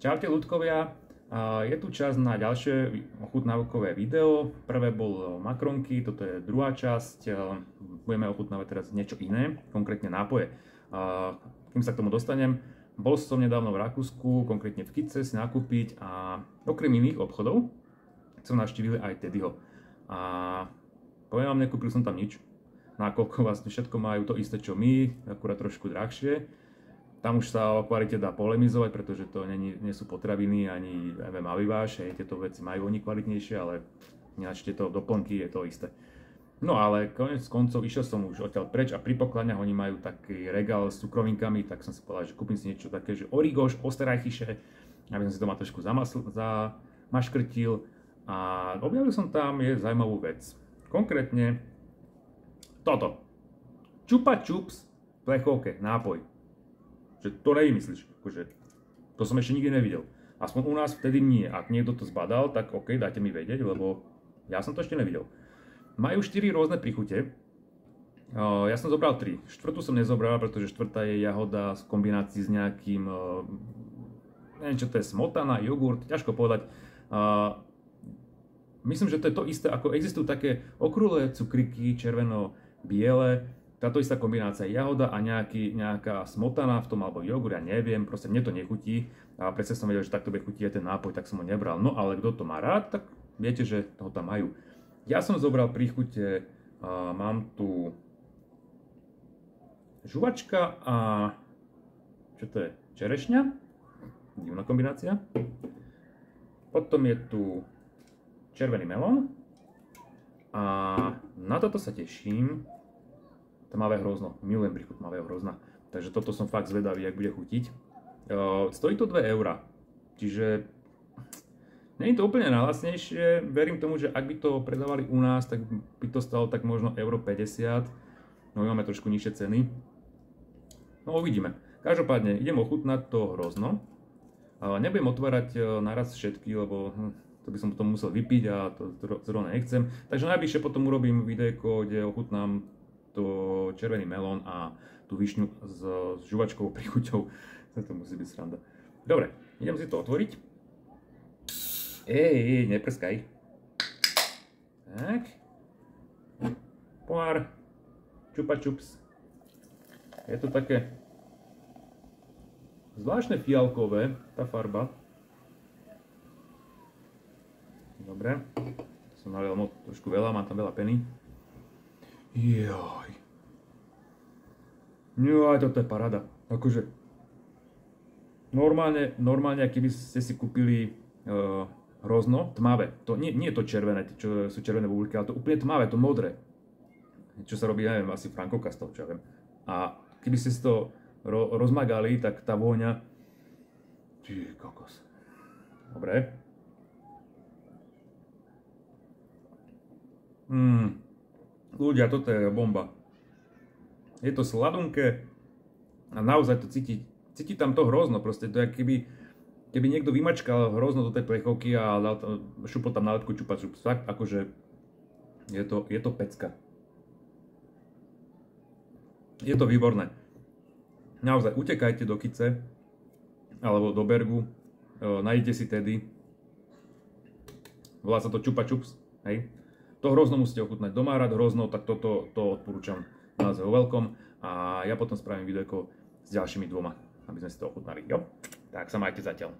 Čaute ľudkovia, je tu čas na ďalšie ochutnávkové video. Prvé bolo makronky, toto je druhá časť. Budeme ochutnávať teraz niečo iné, konkrétne nápoje. Kým sa k tomu dostanem, bol som nedávno v Rakúsku, konkrétne v Kice si nakúpiť a okrem iných obchodov som navštívil aj Teddyho. A poviem vám, nekúpil som tam nič, nakoľko vlastne všetko majú to isté čo my, akurát trošku drahšie. Tam už sa o kvalite dá polemizovať, pretože to nie sú potraviny ani maviváš, tieto veci majú oni kvalitnejšie, ale ináč tieto doplnky je to isté. No ale konec koncov išiel som už odtiaľ preč a pri pokladniach oni majú taký regál s cukrovinkami, tak som si povedal, že kúpim si niečo také, že Origoš, Osterreichische, aby som si to ma trošku zamaškrtil a objavil som tam zaujímavú vec. Konkrétne toto. Chupa Chups v plechovke, nápoj. Že to nevymyslíš, akože to som ešte nikdy nevidel. Aspoň u nás vtedy nie. Ak niekto to zbadal, tak OK, dajte mi vedieť, lebo ja som to ešte nevidel. Majú 4 rôzne príchute. Ja som zobral 3. Štvrtú som nezobral, pretože štvrtá je jahoda v kombinácii s nejakým, neviem čo to je, smotana, jogurt, ťažko povedať. Myslím, že to je to isté, ako existujú také okrúhle cukriky, červeno-biele. Táto istá kombinácia jahoda a nejaká smotana v tom, alebo jogurt, ja neviem, proste mne to nechutí. A predsa som vedel, že takto bude chutiť aj ten nápoj, tak som ho nebral. No ale kto to má rád, tak viete, že toho tam majú. Ja som zobral príchute, mám tu žuvačka a čo to je? Čerešňa? Divná kombinácia. Potom je tu červený melón a na toto sa teším. Tmavé hrozno, milujem príchuť tmavého hrozna, takže toto som fakt zvedavý, jak bude chutiť. Stojí to 2 €, čiže nie je to úplne najlacnejšie, verím tomu, že ak by to predávali u nás, tak by to stalo tak možno 1,50 €, no my máme trošku nižšie ceny. No uvidíme. Každopádne idem ochutnať to hrozno. Nebudem otvárať naraz všetky, lebo to by som potom musel vypiť a to zrovna nechcem. Takže najbližšie potom urobím videjko, kde ochutnám to červený melón a tú višňu s žuvačkovou príchuťou. To musí byť sranda. Dobre, idem si to otvoriť. Neprskaj. Tak. Pohár. Chupa Chups. Je to také zvláštne fialkové, tá farba. Dobre. Som nalial trošku veľa, mám tam veľa peny. Joj. Toto je paráda. Akože normálne, keby ste si kúpili hrozno, tmavé. To nie je to červené, čo sú červené bubulky, ale to úplne tmavé, to modré. Čo sa robí, neviem, asi frankovka z toho, čo ja viem. A keby ste si to rozmagali, tak tá vôňa... Ty kokos. Dobre. Ľudia, toto je bomba. Je to sladunké a naozaj to cíti tam to hrozno, proste to je keby niekto vymačkal hrozno do tej plechovky a šupol tam nálepku Chupa Chups. Fakt, akože je to pecka. Je to výborné. Naozaj, utekajte do Kice alebo do Bergu, nájdete si Teddy. Volá sa to Chupa Chups, hej. To hrozno musíte ochutnať. Doma rád hrozno, tak to odporúčam naozaj veľkom. A ja potom spravím videjko s ďalšími 2, aby sme si to ochutnali. Jo? Tak sa majte zatiaľ.